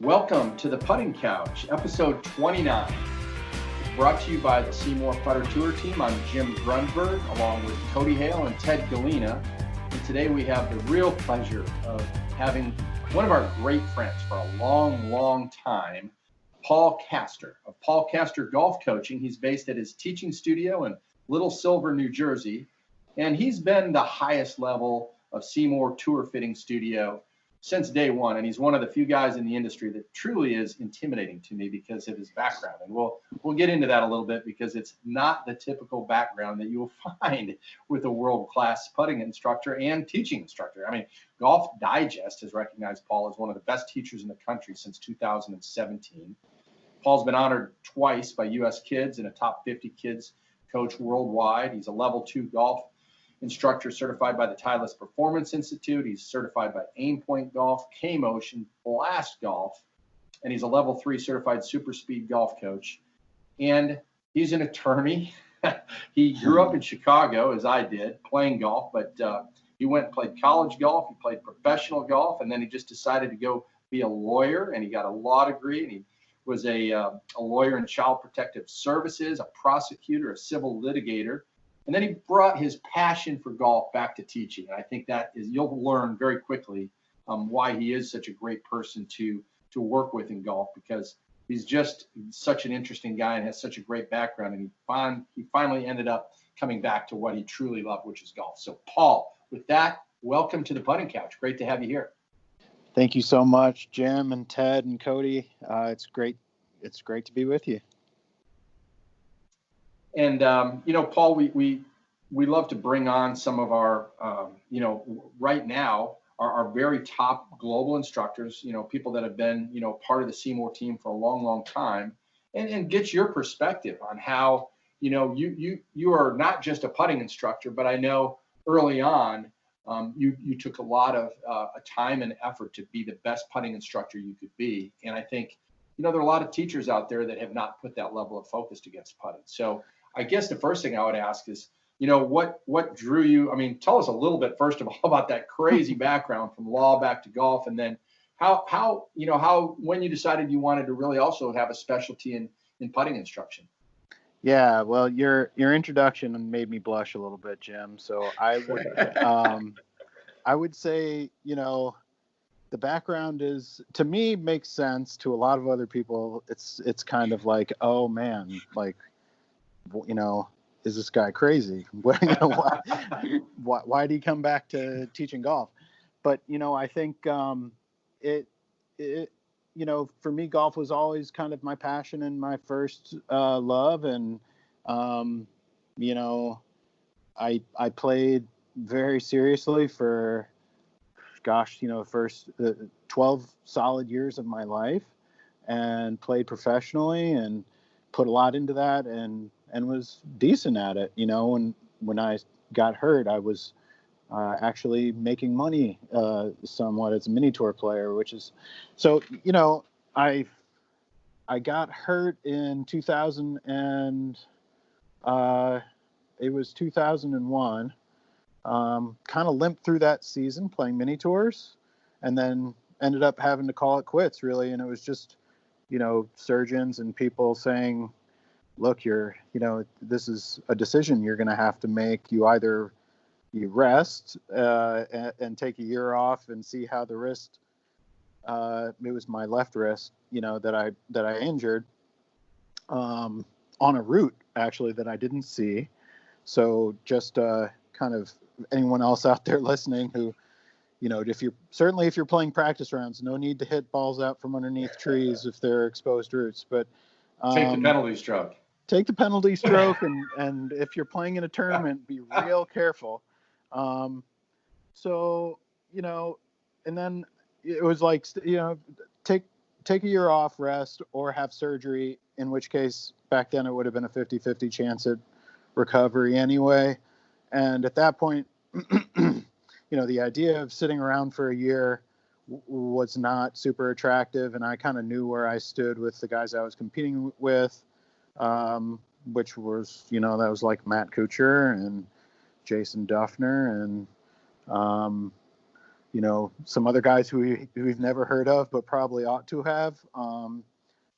Welcome to the Putting Couch, episode 29. It's brought to you by the SeeMore Putter Tour team. I'm Jim Grunberg, along with Cody Hale and Ted Galena. And today we have the real pleasure of having one of our great friends for a long time, Paul Kaster of Paul Kaster Golf Coaching. He's based at his teaching studio in Little Silver, New Jersey, and he's been the highest level of SeeMore Tour fitting studio since day one, and he's one of the few guys in the industry that truly is intimidating to me because of his background. And we'll get into that a little bit because it's not the typical background that you will find with a world-class putting instructor and teaching instructor. I mean, Golf Digest has recognized Paul as one of the best teachers in the country since 2017. Paul's been honored twice by U.S. Kids and a top 50 kids coach worldwide. He's a level 2 golf instructor certified by the Titleist Performance Institute. He's certified by Aim Point Golf, K-Motion, Blast Golf, and he's a level 3 certified super speed golf coach. And he's an attorney. He grew up in Chicago, as I did, playing golf, but he went and played college golf. He played professional golf, and then he just decided to go be a lawyer, and he got a law degree, and he was a lawyer in Child Protective Services, a prosecutor, a civil litigator. And then he brought his passion for golf back to teaching. And I think that is, you'll learn very quickly why he is such a great person to work with in golf, because he's just such an interesting guy and has such a great background. And he finally ended up coming back to what he truly loved, which is golf. So Paul, with that, welcome to the Putting Couch. Great to have you here. Thank you so much, Jim and Ted and Cody. It's great to be with you. And, Paul, we love to bring on some of our, right now, our very top global instructors, people that have been, part of the SeeMore team for a long time, and get your perspective on how, you are not just a putting instructor, but I know early on, you took a lot of time and effort to be the best putting instructor you could be. And I think, there are a lot of teachers out there that have not put that level of focus against putting. So I guess the first thing I would ask is, what drew you? I mean, tell us a little bit, first of all, about that crazy background from law back to golf, and then how when you decided you wanted to really also have a specialty in putting instruction. Yeah, well, your introduction made me blush a little bit, Jim. So I would say, the background is, to me, makes sense. To a lot of other people, it's kind of like, oh man, like, is this guy crazy? Why did he come back to teaching golf? But, I think it for me, golf was always kind of my passion and my first love. And, I played very seriously for, first 12 solid years of my life, and played professionally and put a lot into that, and was decent at it. When I got hurt, I was actually making money somewhat as a mini tour player, which is so. I got hurt in 2000 and it was 2001. Kind of limped through that season playing mini tours, and then ended up having to call it quits, really. And it was just, surgeons and people saying, look, this is a decision you're going to have to make. You either you rest and take a year off and see how the wrist, it was my left wrist, that I injured on a route actually that I didn't see. So just kind of anyone else out there listening who, if you're playing practice rounds, no need to hit balls out from underneath trees if they're exposed routes, but take the penalty stroke. Take the penalty stroke, and if you're playing in a tournament, be real careful. So, and then it was like, take a year off, rest, or have surgery, in which case back then it would have been a 50-50 chance at recovery anyway. And at that point, the idea of sitting around for a year was not super attractive. And I kind of knew where I stood with the guys I was competing with, which was, that was like Matt Kuchar and Jason Duffner and some other guys who we've never heard of, but probably ought to have.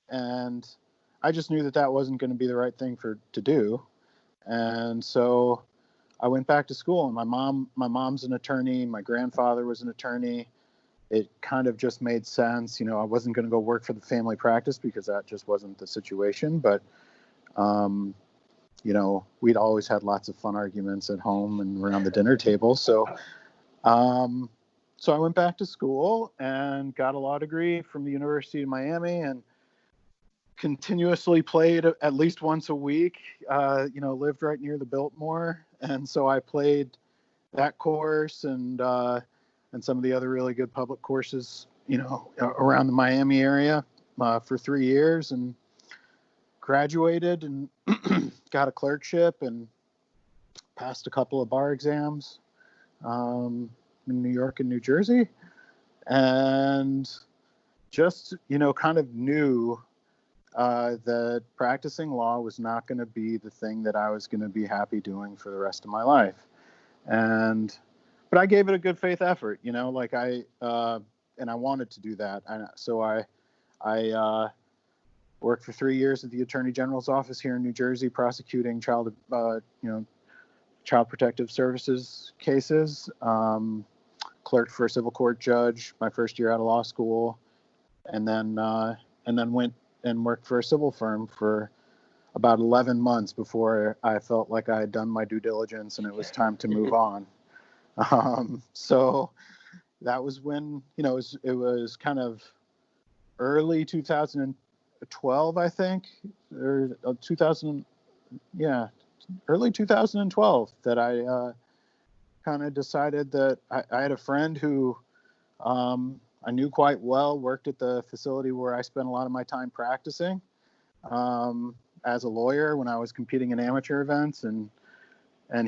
And I just knew that wasn't going to be the right thing to do. And so I went back to school, and my mom's an attorney. My grandfather was an attorney. It kind of just made sense. I wasn't going to go work for the family practice because that just wasn't the situation. But, we'd always had lots of fun arguments at home and around the dinner table. So I went back to school and got a law degree from the University of Miami, and continuously played at least once a week. Lived right near the Biltmore, and so I played that course and some of the other really good public courses, around the Miami area for 3 years, and graduated and got a clerkship and passed a couple of bar exams in New York and New Jersey, and just kind of knew that practicing law was not going to be the thing that I was going to be happy doing for the rest of my life. But I gave it a good faith effort, and I wanted to do that. So I worked for 3 years at the Attorney General's office here in New Jersey, prosecuting Child Protective Services cases. Clerked for a civil court judge my first year out of law school, and then went and worked for a civil firm for about 11 months before I felt like I had done my due diligence and it was time to move on. So that was when, it was kind of early 2012, I think, or early 2012 that I kind of decided that I had a friend who I knew quite well, worked at the facility where I spent a lot of my time practicing as a lawyer when I was competing in amateur events. And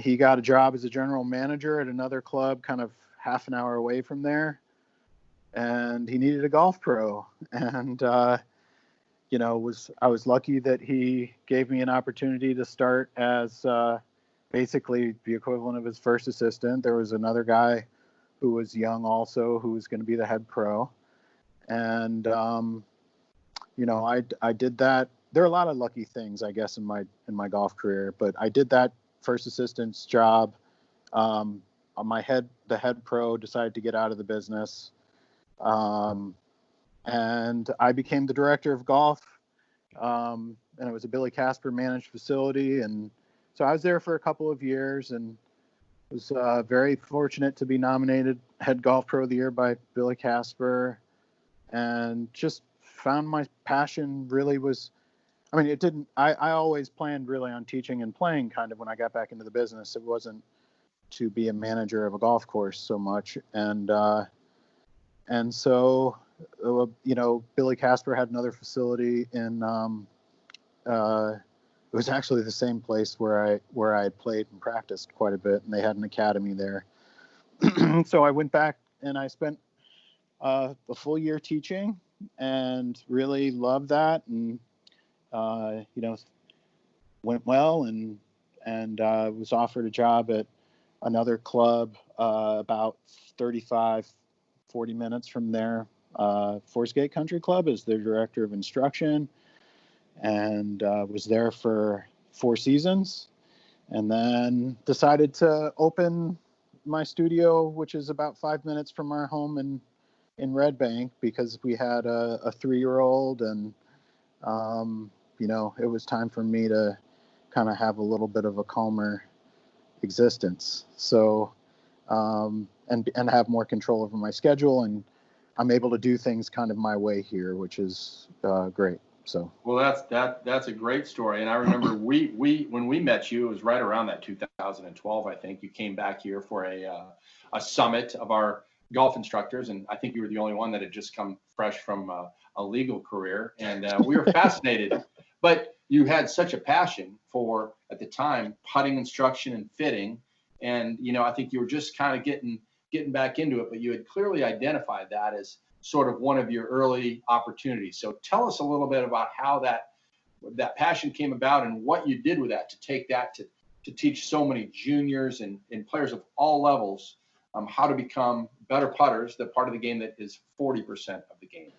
he got a job as a general manager at another club kind of half an hour away from there. And he needed a golf pro. And, I was lucky that he gave me an opportunity to start as basically the equivalent of his first assistant. There was another guy who was young also, who was going to be the head pro. And, I did that. There are a lot of lucky things, I guess, in my golf career, but I did that first assistant's job. The head pro decided to get out of the business. And I became the director of golf. And it was a Billy Kaster managed facility. And so I was there for a couple of years, and was very fortunate to be nominated head golf pro of the year by Billy Kaster, and just found my passion really was, I always planned really on teaching and playing kind of when I got back into the business. It wasn't to be a manager of a golf course so much. And so, Billy Kaster had another facility in, it was actually the same place where I had played and practiced quite a bit, and they had an academy there. So I went back and I spent a full year teaching and really loved that, and went well, and was offered a job at another club about 35-40 minutes from there, Forest Gate Country Club, as their director of instruction, and was there for 4 seasons, and then decided to open my studio, which is about 5 minutes from our home in Red Bank, because we had a 3-year-old, and it was time for me to kind of have a little bit of a calmer existence. So and have more control over my schedule, and I'm able to do things kind of my way here, which is great. So well, that's a great story. And I remember we when we met you, it was right around that 2012. I think you came back here for a summit of our golf instructors, and I think you were the only one that had just come fresh from a legal career, and we were fascinated. But you had such a passion for, at the time, putting instruction and fitting, and I think you were just kind of getting back into it, but you had clearly identified that as sort of one of your early opportunities. So tell us a little bit about how that passion came about and what you did with that to take that to teach so many juniors and players of all levels how to become better putters, the part of the game that is 40% of the game?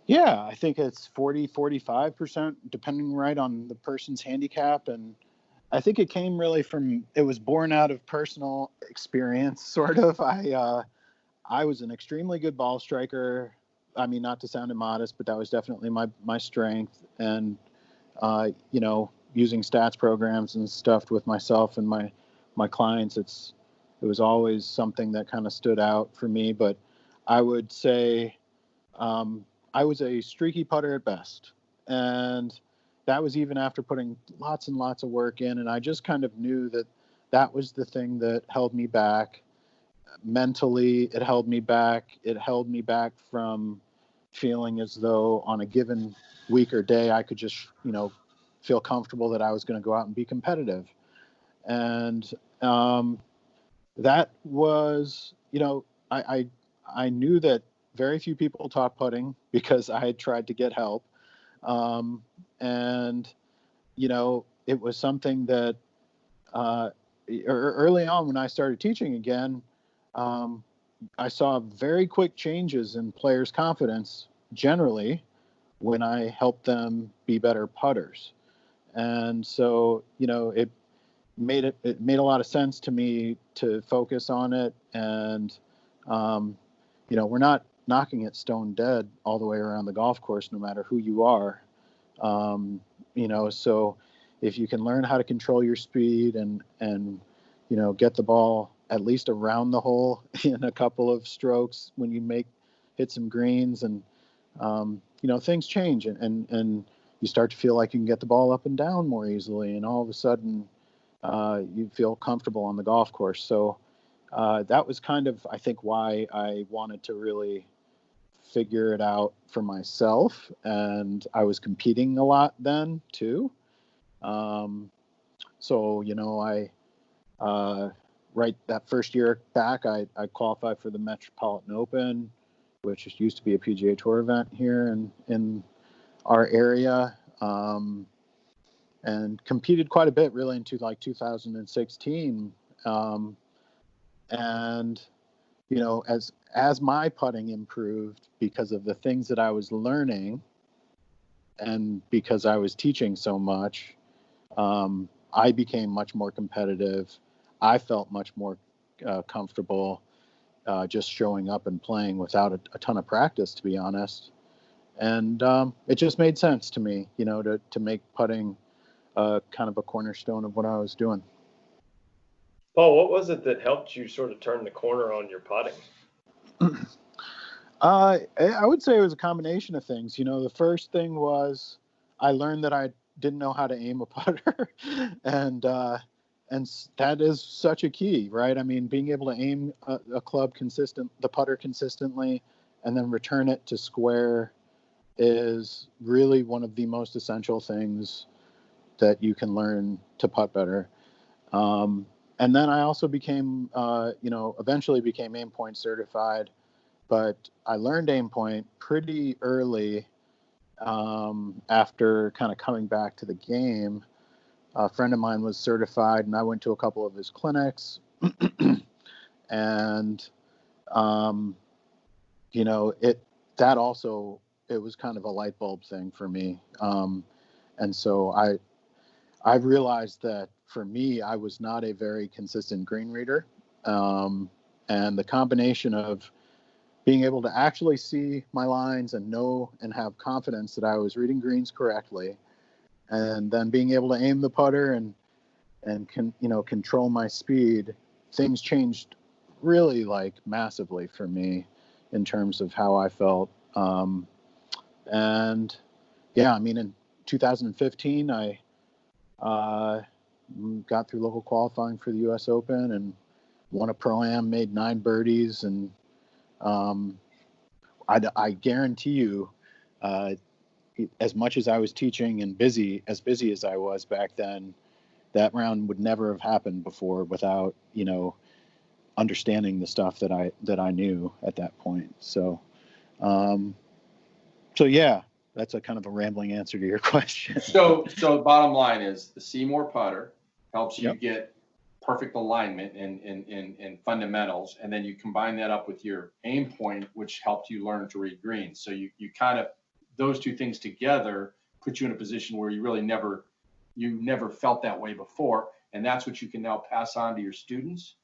Yeah, I think it's 45%, depending right on the person's handicap. And I think it came really it was born out of personal experience, sort of. I was an extremely good ball striker. I mean, not to sound immodest, but that was definitely my strength. And, using stats programs and stuff with myself and my clients, it was always something that kind of stood out for me. But I would say I was a streaky putter at best. And that was even after putting lots and lots of work in. And I just kind of knew that was the thing that held me back. Mentally, it held me back. It held me back from feeling as though on a given week or day, I could just, feel comfortable that I was going to go out and be competitive. And that was, I knew that very few people taught putting because I had tried to get help. And, it was something that early on when I started teaching again, I saw very quick changes in players' confidence generally when I helped them be better putters. And so, it made a lot of sense to me to focus on it. And, we're not knocking it stone dead all the way around the golf course, no matter who you are. So if you can learn how to control your speed and get the ball at least around the hole in a couple of strokes when you hit some greens, and things change, and you start to feel like you can get the ball up and down more easily, and all of a sudden you feel comfortable on the golf course. So that was kind of, I think, why I wanted to really figure it out for myself. And I was competing a lot then too. Right that first year back, I qualified for the Metropolitan Open, which used to be a PGA Tour event here in our area, and competed quite a bit really into like 2016. And as my putting improved because of the things that I was learning and because I was teaching so much, I became much more competitive. I felt much more comfortable just showing up and playing without a ton of practice, to be honest. And it just made sense to me, to make putting kind of a cornerstone of what I was doing. Paul, what was it that helped you sort of turn the corner on your putting? I would say it was a combination of things. The first thing was I learned that I didn't know how to aim a putter, and that is such a key, right? I mean, being able to aim a club the putter consistently, and then return it to square is really one of the most essential things that you can learn to putt better. And then I also eventually became aim point certified, but I learned aim point pretty early after kind of coming back to the game. A friend of mine was certified, and I went to a couple of his clinics. And, it was kind of a light bulb thing for me. And so I realized that for me, I was not a very consistent green reader. And the combination of being able to actually see my lines and know and have confidence that I was reading greens correctly, and then being able to aim the putter and control my speed, things changed really like massively for me in terms of how I felt. And yeah, I mean, in 2015, I got through local qualifying for the U.S. Open and won a Pro-Am, made 9 birdies. And I guarantee you, as much as I was teaching and busy as I was back then, that round would never have happened before without, understanding the stuff that I knew at that point. So yeah, that's a kind of a rambling answer to your question. So bottom line is the SeeMore Putter helps you Yep. get perfect alignment and fundamentals, and then you combine that up with your aim point, which helped you learn to read greens. So you kind of, those two things together put you in a position where you really never felt that way before, and that's what you can now pass on to your students.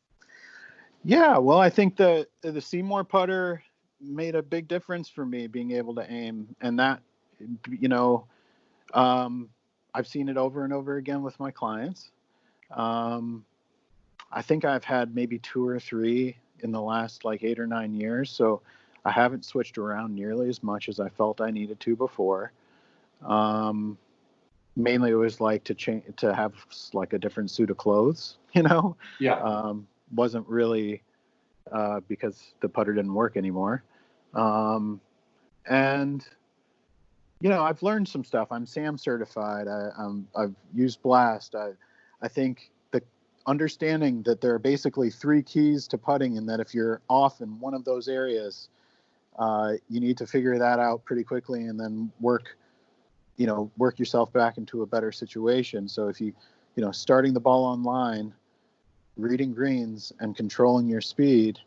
Yeah, well, I think the SeeMore putter made a big difference for me, being able to aim, and that, you know, I've seen it over and over again with my clients. I think I've had maybe 2 or 3 in the last like 8 or 9 years, so I haven't switched around nearly as much as I felt I needed to before. Mainly it was like to have like a different suit of clothes, you know. Yeah. Wasn't really because the putter didn't work anymore. And you know, I've learned some stuff. I'm SAM certified. I've used Blast. I think the understanding that there are basically 3 keys to putting, and that if you're off in one of those areas, you need to figure that out pretty quickly, and then work yourself back into a better situation. So if you starting the ball on line, reading greens, and controlling your speed,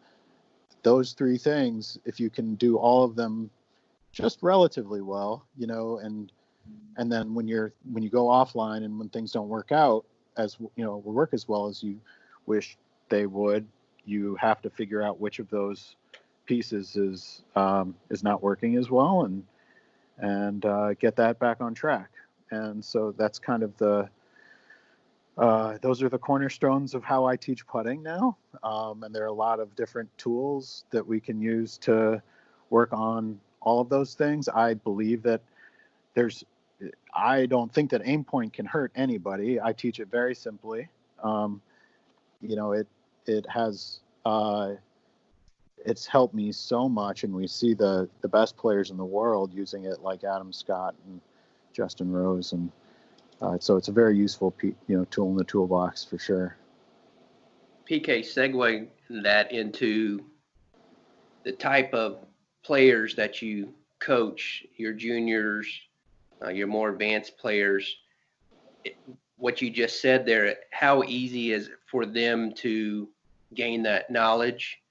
those 3 things, if you can do all of them just relatively well, and then when you go offline and when things don't work out work as well as you wish they would, you have to figure out which of those pieces is not working as well, and get that back on track. And so that's kind of those are the cornerstones of how I teach putting now. And there are a lot of different tools that we can use to work on all of those things. I believe that I don't think that aim point can hurt anybody. I teach it very simply. It has, it's helped me so much, and we see the best players in the world using it, like Adam Scott and Justin Rose, and so it's a very useful tool in the toolbox for sure. PK, segue that into the type of players that you coach, your juniors, your more advanced players. What you just said there, how easy is it for them to gain that knowledge?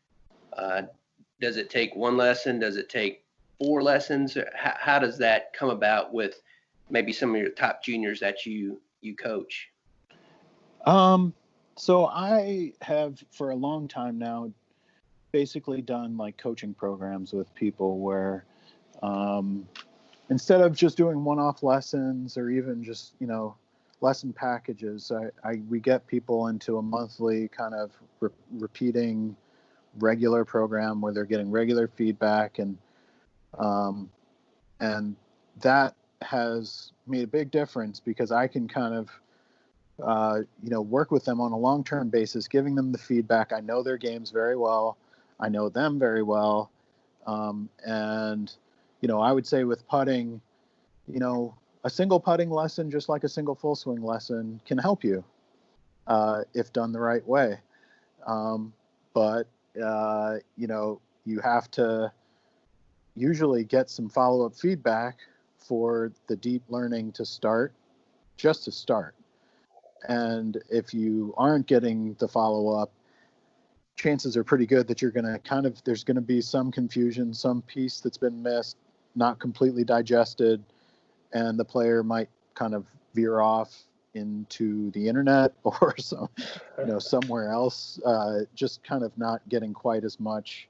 Does it take 1 lesson? Does it take 4 lessons? How does that come about with maybe some of your top juniors that you coach? So I have for a long time now basically done like coaching programs with people where instead of just doing one-off lessons or even just lesson packages, we get people into a monthly kind of repeating regular program where they're getting regular feedback, and that has made a big difference, because I can kind of work with them on a long-term basis, giving them the feedback. I know their games very well. I know them very well. And I would say with putting, a single putting lesson, just like a single full swing lesson, can help you if done the right way. But you have to usually get some follow-up feedback for the deep learning to start. And if you aren't getting the follow-up, chances are pretty good that you're going to there's going to be some confusion, some piece that's been missed, not completely digested, and the player might kind of veer off into the internet or somewhere else, just kind of not getting quite as much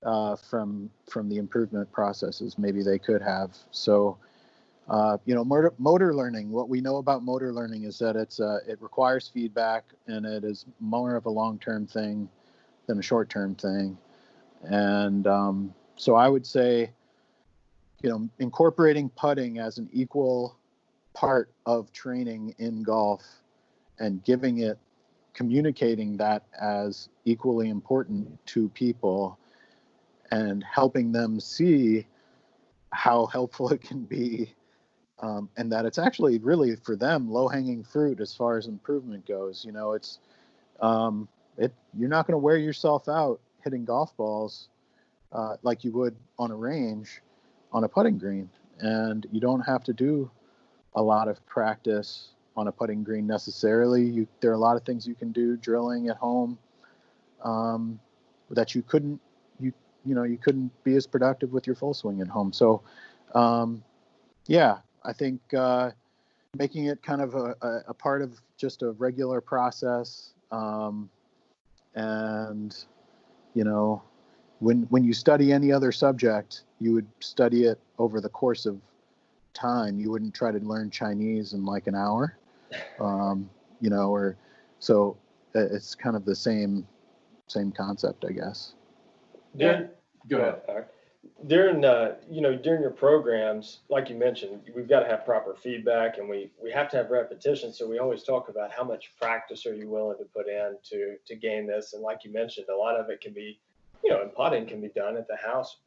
from the improvement processes maybe they could have. So motor learning, what we know about motor learning is that it requires feedback, and it is more of a long-term thing than a short-term thing. And so I would say, incorporating putting as an equal part of training in golf, and communicating that as equally important to people, and helping them see how helpful it can be, and that it's actually really for them low-hanging fruit as far as improvement goes. It's you're not going to wear yourself out hitting golf balls like you would on a range on a putting green, and you don't have to do a lot of practice on a putting green necessarily. There are a lot of things you can do drilling at home that you couldn't be as productive with your full swing at home. So I think making it kind of a part of just a regular process, and when you study any other subject, you would study it over the course of time. You wouldn't try to learn Chinese in like an hour, or so. It's kind of the same concept, I guess. Yeah. Go ahead. During your programs, like you mentioned, we've got to have proper feedback, and we have to have repetition. So we always talk about how much practice are you willing to put in to gain this. And like you mentioned, a lot of it can be, and putting can be done at the house.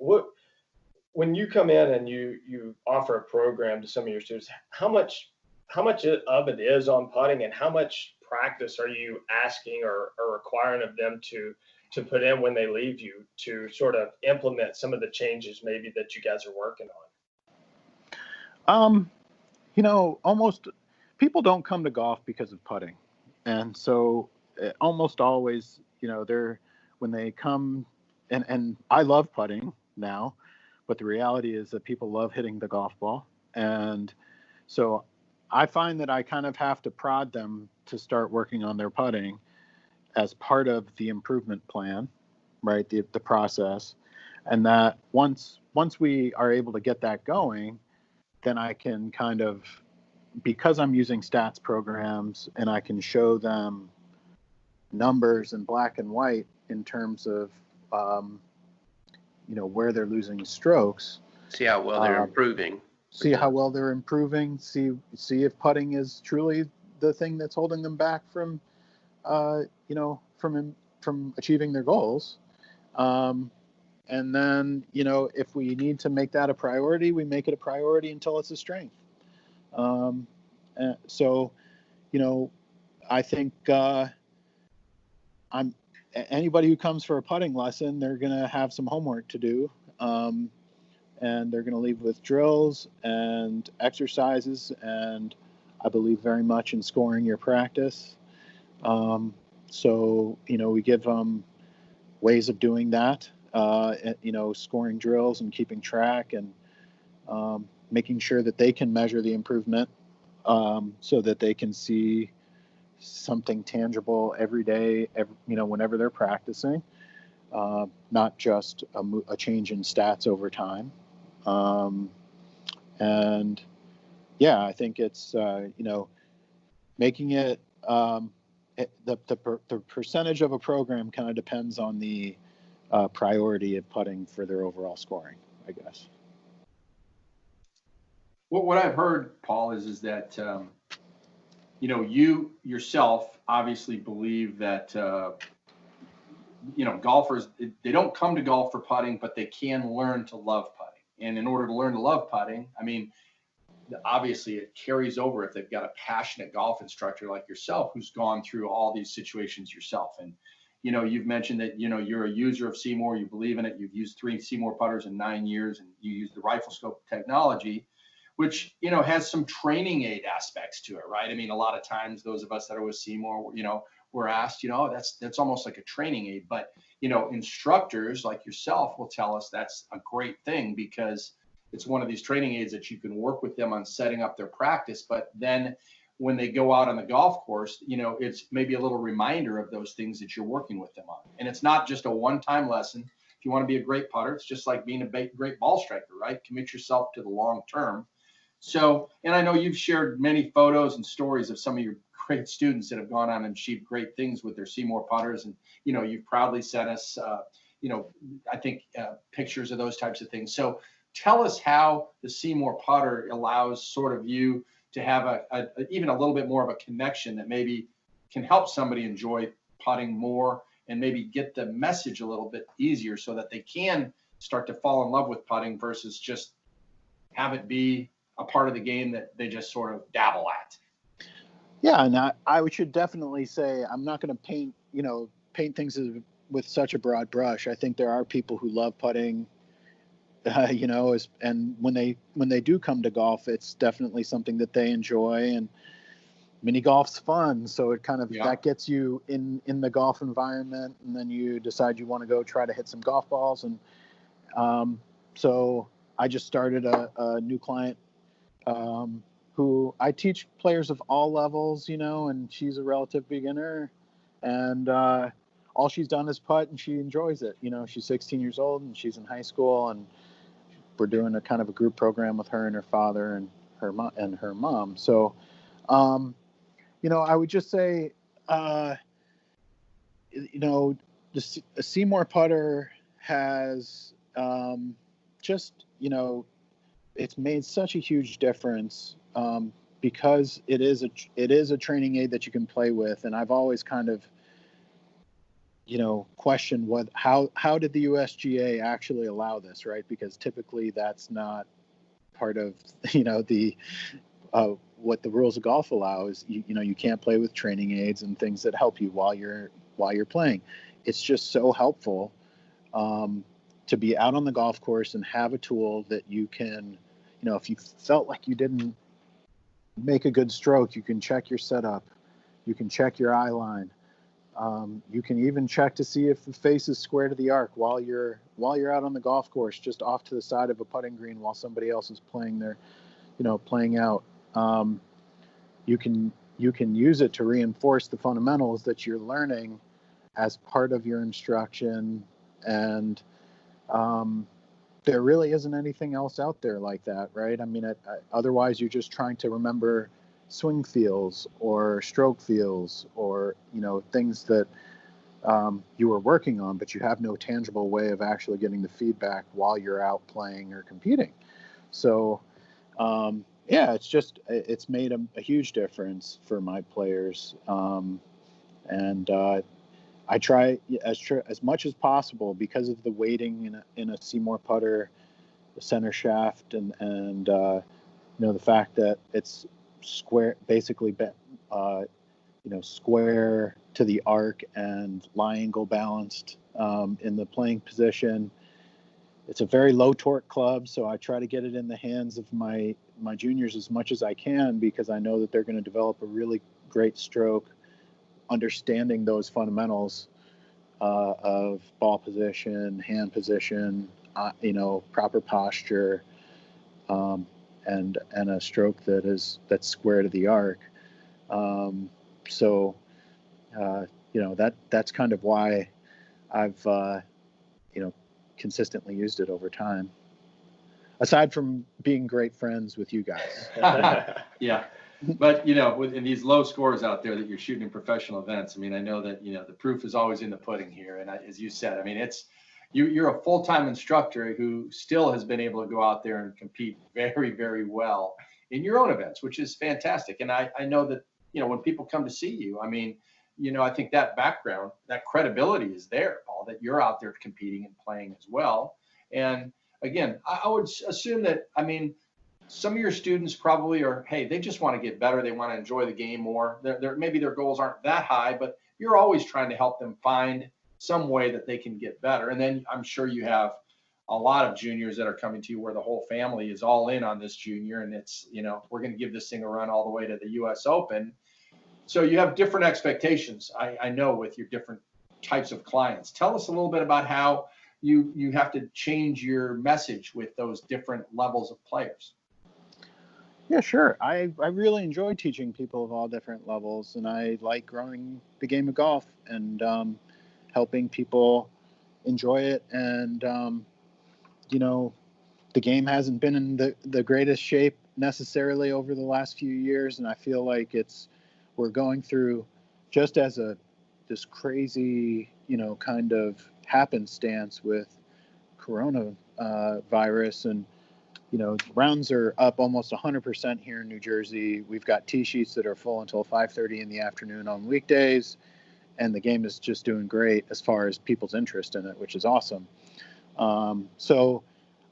When you come in and you offer a program to some of your students, how much of it is on putting, and how much practice are you asking or requiring of them to put in when they leave you to sort of implement some of the changes maybe that you guys are working on? Almost people don't come to golf because of putting. And so almost always, when they come, and I love putting now, but the reality is that people love hitting the golf ball. And so I find that I kind of have to prod them to start working on their putting as part of the improvement plan, right? The process. And that once we are able to get that going, then I can kind of, because I'm using stats programs and I can show them numbers in black and white in terms of, where they're losing strokes. See how well they're improving. See how well they're improving. See if putting is truly the thing that's holding them back from achieving their goals. And then, if we need to make that a priority, we make it a priority until it's a strength. So, I think anybody who comes for a putting lesson, they're going to have some homework to do. And they're going to leave with drills and exercises, and I believe very much in scoring your practice. So, we give them ways of doing that, scoring drills and keeping track, and making sure that they can measure the improvement, so that they can see something tangible every day, whenever they're practicing, not just a change in stats over time. And yeah, I think it's, making it, the percentage of a program kind of depends on the priority of putting for their overall scoring, I guess. Well, what I've heard, Paul, is that, you yourself obviously believe that, golfers, they don't come to golf for putting, but they can learn to love putting. And in order to learn to love putting, I mean, obviously it carries over if they've got a passionate golf instructor like yourself who's gone through all these situations yourself. And, you've mentioned that, you're a user of SeeMore, you believe in it. You've used 3 SeeMore putters in 9 years, and you use the rifle scope technology, which, has some training aid aspects to it, right? I mean, a lot of times those of us that are with SeeMore, we're asked, that's almost like a training aid. But, instructors like yourself will tell us that's a great thing, because it's one of these training aids that you can work with them on setting up their practice. But then when they go out on the golf course, it's maybe a little reminder of those things that you're working with them on. And it's not just a one-time lesson. If you want to be a great putter, it's just like being a great ball striker, right? Commit yourself to the long term. So, and I know you've shared many photos and stories of some of your great students that have gone on and achieved great things with their SeeMore putters. And, you've proudly sent us, I think pictures of those types of things. So tell us how the SeeMore putter allows sort of you to have even a little bit more of a connection that maybe can help somebody enjoy putting more and maybe get the message a little bit easier so that they can start to fall in love with putting versus just have it be a part of the game that they just sort of dabble at. Yeah, and I should definitely say I'm not going to paint things with such a broad brush. I think there are people who love putting, and when they do come to golf, it's definitely something that they enjoy. And mini golf's fun, so it kind of Yeah. that gets you in the golf environment, and then you decide you want to go try to hit some golf balls. And so I just started a new client who I teach players of all levels, and she's a relative beginner, and all she's done is putt, and she enjoys it. She's 16 years old, and she's in high school, and we're doing a kind of a group program with her and her father and her mom. So, I would just say, the SeeMore Putter has just, it's made such a huge difference because it is a training aid that you can play with. And I've always kind of, questioned how did the USGA actually allow this, right? Because typically that's not part of, the what the rules of golf allow is, you can't play with training aids and things that help you while you're playing. It's just so helpful to be out on the golf course and have a tool that you can, if you felt like you didn't make a good stroke, you can check your setup, you can check your eye line, you can even check to see if the face is square to the arc while you're out on the golf course, just off to the side of a putting green while somebody else is playing out. You can use it to reinforce the fundamentals that you're learning as part of your instruction, and there really isn't anything else out there like that, right? I mean, otherwise you're just trying to remember swing feels or stroke feels or things that you were working on, but you have no tangible way of actually getting the feedback while you're out playing or competing. So it's made a huge difference for my players, and I try as much as possible, because of the weighting in a SeeMore putter, the center shaft, and the fact that it's square, basically, square to the arc and lie angle balanced in the playing position. It's a very low torque club, so I try to get it in the hands of my juniors as much as I can, because I know that they're going to develop a really great stroke, understanding those fundamentals of ball position, hand position, proper posture, and a stroke that's square to the arc. That's kind of why I've consistently used it over time, aside from being great friends with you guys. Yeah. But, in these low scores out there that you're shooting in professional events, I mean, I know that, the proof is always in the pudding here. And as you said, I mean, you're a full-time instructor who still has been able to go out there and compete very, very well in your own events, which is fantastic. And I know that, when people come to see you, I mean, I think that background, that credibility is there, Paul, that you're out there competing and playing as well. And again, I would assume that, I mean, some of your students probably are, hey, they just want to get better. They want to enjoy the game more. Maybe their goals aren't that high, but you're always trying to help them find some way that they can get better. And then I'm sure you have a lot of juniors that are coming to you where the whole family is all in on this junior, and it's, we're going to give this thing a run all the way to the US Open. So you have different expectations, I know, with your different types of clients. Tell us a little bit about how you have to change your message with those different levels of players. Yeah, sure. I really enjoy teaching people of all different levels, and I like growing the game of golf and helping people enjoy it. And, the game hasn't been in the greatest shape necessarily over the last few years, and I feel like we're going through, just as this crazy, kind of happenstance with coronavirus, and rounds are up almost 100% here in New Jersey. We've got tee sheets that are full until 5:30 in the afternoon on weekdays, and the game is just doing great as far as people's interest in it, which is awesome. So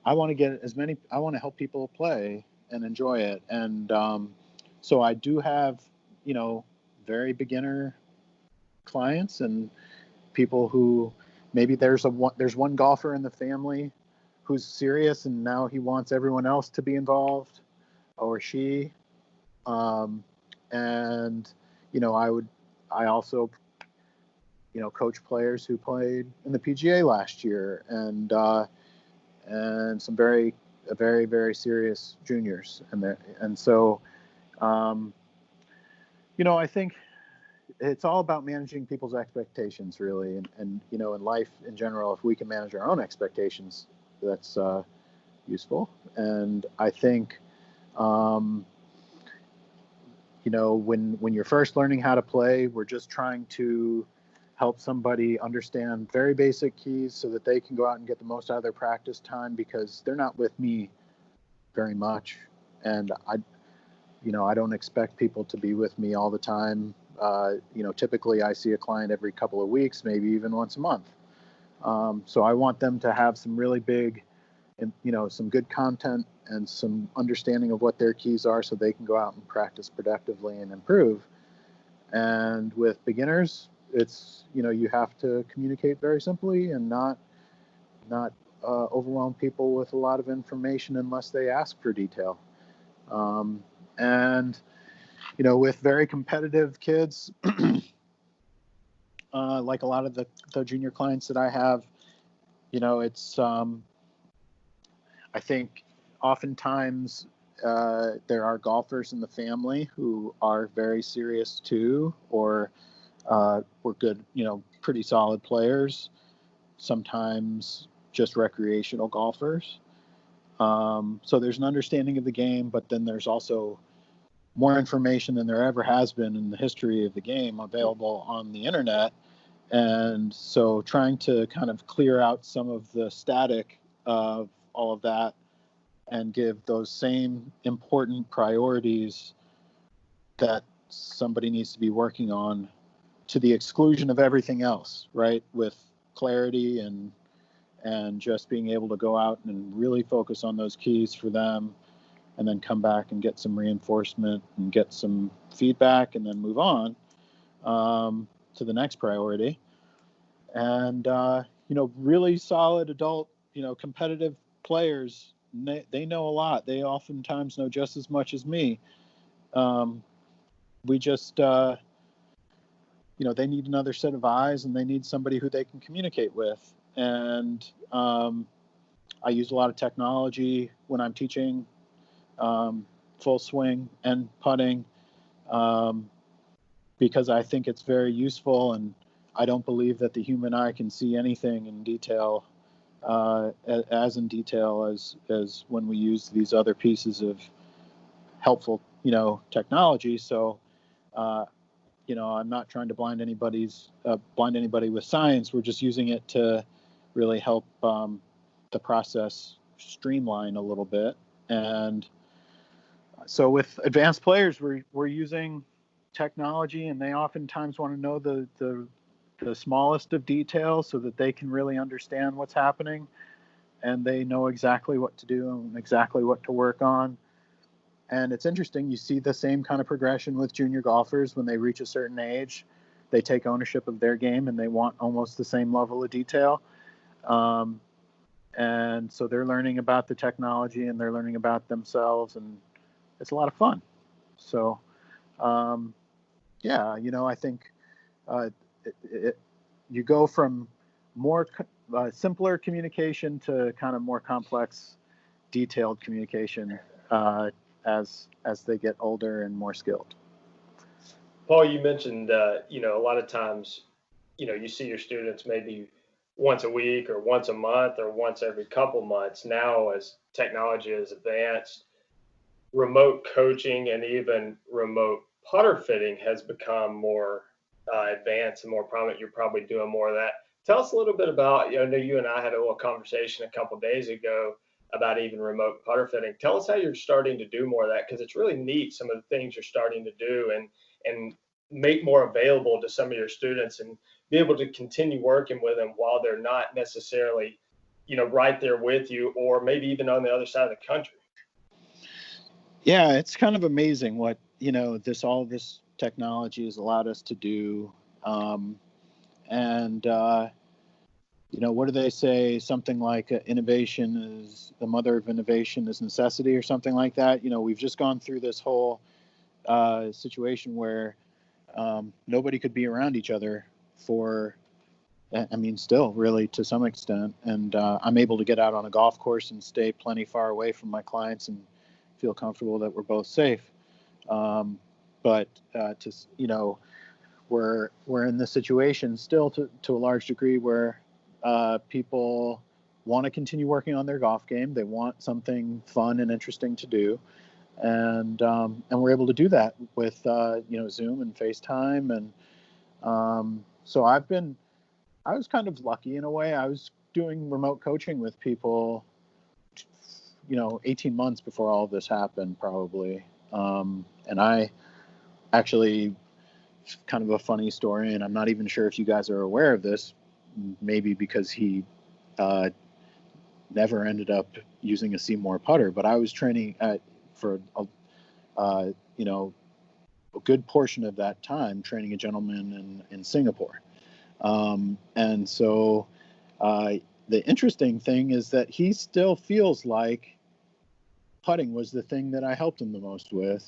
I want to help people play and enjoy it. And so I do have, very beginner clients and people who maybe there's one golfer in the family who's serious and now he wants everyone else to be involved, or she, And, I also, coach players who played in the PGA last year, and some very, very serious juniors. And so, I think it's all about managing people's expectations, really. And in life in general, if we can manage our own expectations, that's useful. And I think, when you're first learning how to play, we're just trying to help somebody understand very basic keys so that they can go out and get the most out of their practice time, because they're not with me very much. And I don't expect people to be with me all the time. Typically I see a client every couple of weeks, maybe even once a month. So I want them to have some really big, and some good content and some understanding of what their keys are, so they can go out and practice productively and improve. And with beginners, it's, you have to communicate very simply and not overwhelm people with a lot of information unless they ask for detail. And with very competitive kids, like a lot of the junior clients that I have, it's I think oftentimes there are golfers in the family who are very serious too, or were good, pretty solid players, sometimes just recreational golfers. So there's an understanding of the game, but then there's also more information than there ever has been in the history of the game available on the internet. And so trying to kind of clear out some of the static of all of that and give those same important priorities that somebody needs to be working on to the exclusion of everything else, right? With clarity and just being able to go out and really focus on those keys for them, and then come back and get some reinforcement and get some feedback, and then move on to the next priority. And, really solid adult, competitive players, they know a lot. They oftentimes know just as much as me. We just, they need another set of eyes, and they need somebody who they can communicate with. And I use a lot of technology when I'm teaching full swing and putting, because I think it's very useful, and I don't believe that the human eye can see anything in detail, as in detail as when we use these other pieces of helpful, technology. So, I'm not trying to blind anybody with science. We're just using it to really help the process streamline a little bit. And so with advanced players, we're using technology, and they oftentimes want to know the smallest of details so that they can really understand what's happening, and they know exactly what to do and exactly what to work on. And it's interesting, you see the same kind of progression with junior golfers. When they reach a certain age, they take ownership of their game, and they want almost the same level of detail. And so they're learning about the technology, and they're learning about themselves, and it's a lot of fun. So, I think you go from more simpler communication to kind of more complex, detailed communication as they get older and more skilled. Paul, you mentioned, a lot of times, you see your students maybe once a week or once a month or once every couple months. Now, as technology has advanced, remote coaching and even remote putter fitting has become more advanced and more prominent. You're probably doing more of that. Tell us a little bit about, I know you and I had a little conversation a couple of days ago about even remote putter fitting. Tell us how you're starting to do more of that, because it's really neat, some of the things you're starting to do and make more available to some of your students, and be able to continue working with them while they're not necessarily, right there with you, or maybe even on the other side of the country. Yeah, it's kind of amazing what, all this technology has allowed us to do. What do they say? Something like innovation is the mother of innovation is necessity, or something like that. We've just gone through this whole situation where nobody could be around each other for, I mean, still really to some extent. And I'm able to get out on a golf course and stay plenty far away from my clients and feel comfortable that we're both safe. But we're in this situation still to a large degree where people want to continue working on their golf game. They want something fun and interesting to do. And we're able to do that with Zoom and FaceTime, and so I was kind of lucky in a way. I was doing remote coaching with people, 18 months before all of this happened, probably. And I actually, kind of a funny story, and I'm not even sure if you guys are aware of this. Maybe because he never ended up using a SeeMore putter, but I was training for a good portion of that time training a gentleman in Singapore. And so the interesting thing is that he still feels like putting was the thing that I helped him the most with.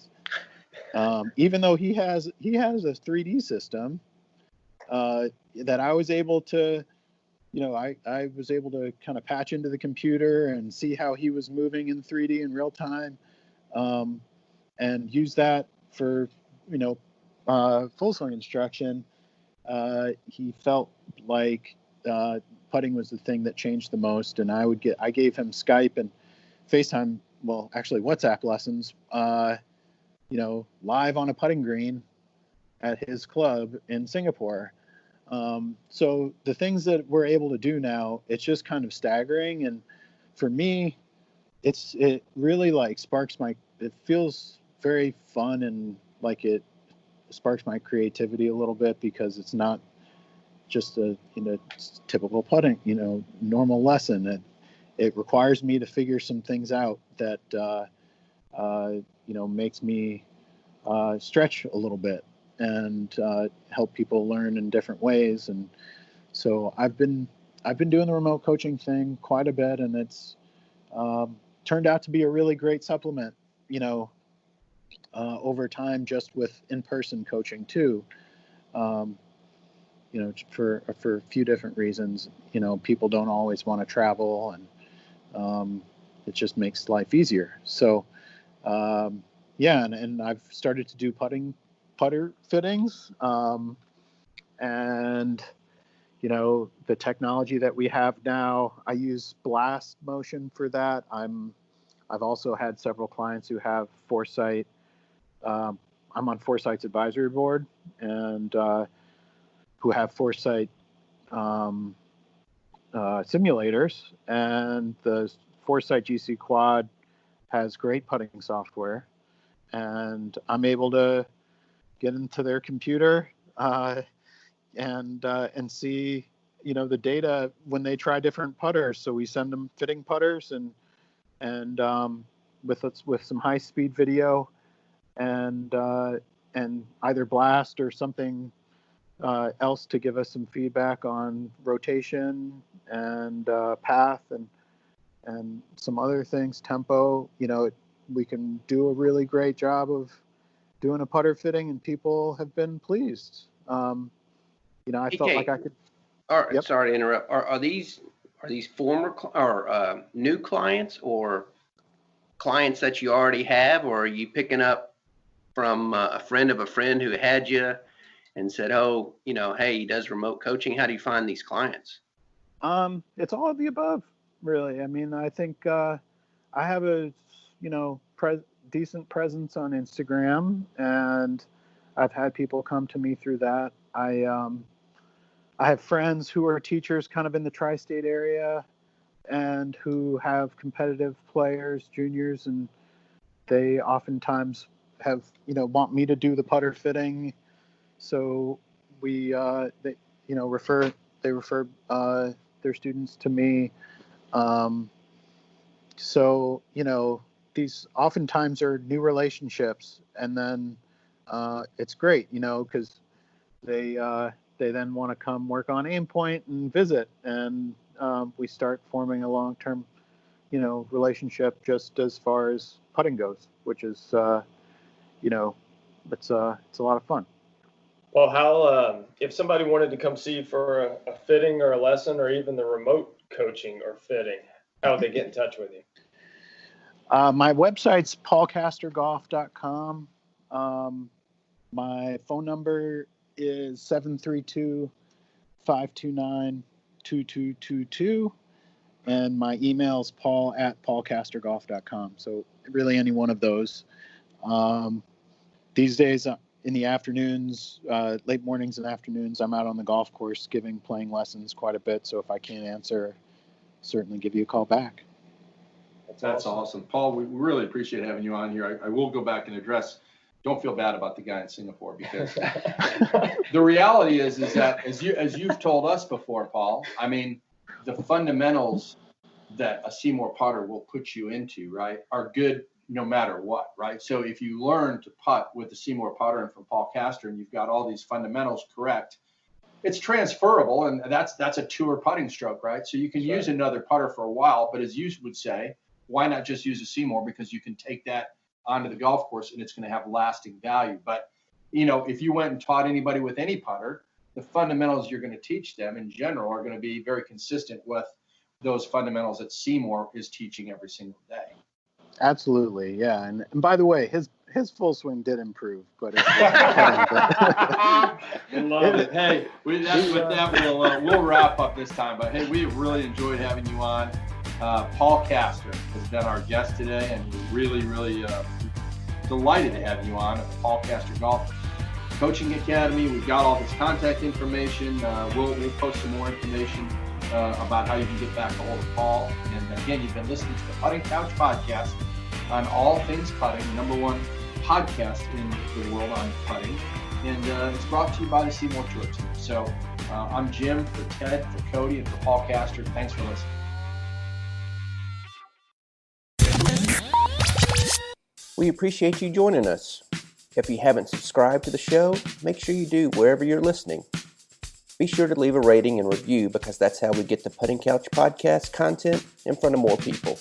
Even though he has a 3D system that I was able to, I was able to kind of patch into the computer and see how he was moving in 3D in real time. And use that for, full swing instruction. He felt like putting was the thing that changed the most. And I gave him Skype and FaceTime, well, actually WhatsApp lessons, live on a putting green at his club in Singapore. So the things that we're able to do now, it's just kind of staggering. And for me, it really like it feels very fun, and like it sparks my creativity a little bit, because it's not just a typical putting normal lesson. It requires me to figure some things out that makes me stretch a little bit and help people learn in different ways. And so I've been doing the remote coaching thing quite a bit, and it's turned out to be a really great supplement, over time, just with in-person coaching too. For a few different reasons. People don't always want to travel, and it just makes life easier. So and I've started to do putter fittings, and the technology that we have now, I use blast motion for that. I've also had several clients who have Foresight. I'm on Foresight's advisory board, and who have Foresight simulators, and the Foresight GC Quad has great putting software, and I'm able to get into their computer and see the data when they try different putters. So we send them fitting putters and with some high speed video and either blast or something else to give us some feedback on rotation and path and some other things, tempo. We can do a really great job of doing a putter fitting, and people have been pleased. I felt like I could. Yep. Sorry to interrupt. Are these former or new clients, or clients that you already have, or are you picking up from a friend of a friend who had you and said, oh, hey, he does remote coaching? How do you find these clients? It's all of the above, really. I mean, I think I have a decent presence on Instagram, and I've had people come to me through that. I have friends who are teachers kind of in the tri-state area and who have competitive players, juniors, and they oftentimes have, want me to do the putter fitting. So they refer their students to me. So, these oftentimes are new relationships, and then it's great, because they then want to come work on aim point and visit, and we start forming a long-term, relationship just as far as putting goes, which is, it's a lot of fun. Well, how, if somebody wanted to come see you for a fitting or a lesson or even the remote coaching or fitting, how would they get in touch with you? My website's paulkastergolf.com. My phone number is 732-529-2222. And my email is paul@paulkastergolf.com. So really any one of those. These days in the afternoons, late mornings and afternoons, I'm out on the golf course playing lessons quite a bit. So if I can't answer, certainly give you a call back. That's awesome. Paul, we really appreciate having you on here. I will go back and address, don't feel bad about the guy in Singapore, because the reality is that as you've told us before, Paul, I mean, the fundamentals that a SeeMore putter will put you into, right, are good no matter what, right? So if you learn to putt with the SeeMore putter and from Paul Kaster, and you've got all these fundamentals correct, it's transferable, and that's a tour putting stroke, right? So you can use another putter for a while, but as you would say, why not just use a SeeMore? Because you can take that onto the golf course and it's going to have lasting value. But, you know, if you went and taught anybody with any putter, the fundamentals you're going to teach them in general are going to be very consistent with those fundamentals that SeeMore is teaching every single day. Absolutely, yeah. And by the way, his full swing did improve, but Love it. Hey, with that we'll wrap up this time. But hey, we have really enjoyed having you on. Paul Kaster has been our guest today, and we're really delighted to have you on at the Paul Kaster Golf Coaching Academy. We've got all his contact information. We'll post some more information about how you can get back a hold of Paul. And again, you've been listening to the Putting Couch Podcast on all things putting, the #1 podcast in the world on putting. And it's brought to you by the SeeMore Tour team. So I'm Jim, for Ted, for Cody, and for Paul Kaster. Thanks for listening. We appreciate you joining us. If you haven't subscribed to the show, make sure you do wherever you're listening. Be sure to leave a rating and review, because that's how we get the Putting Couch Podcast content in front of more people.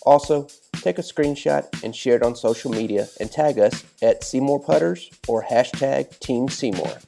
Also, take a screenshot and share it on social media and tag us at SeeMore Putters or #TeamSeeMore.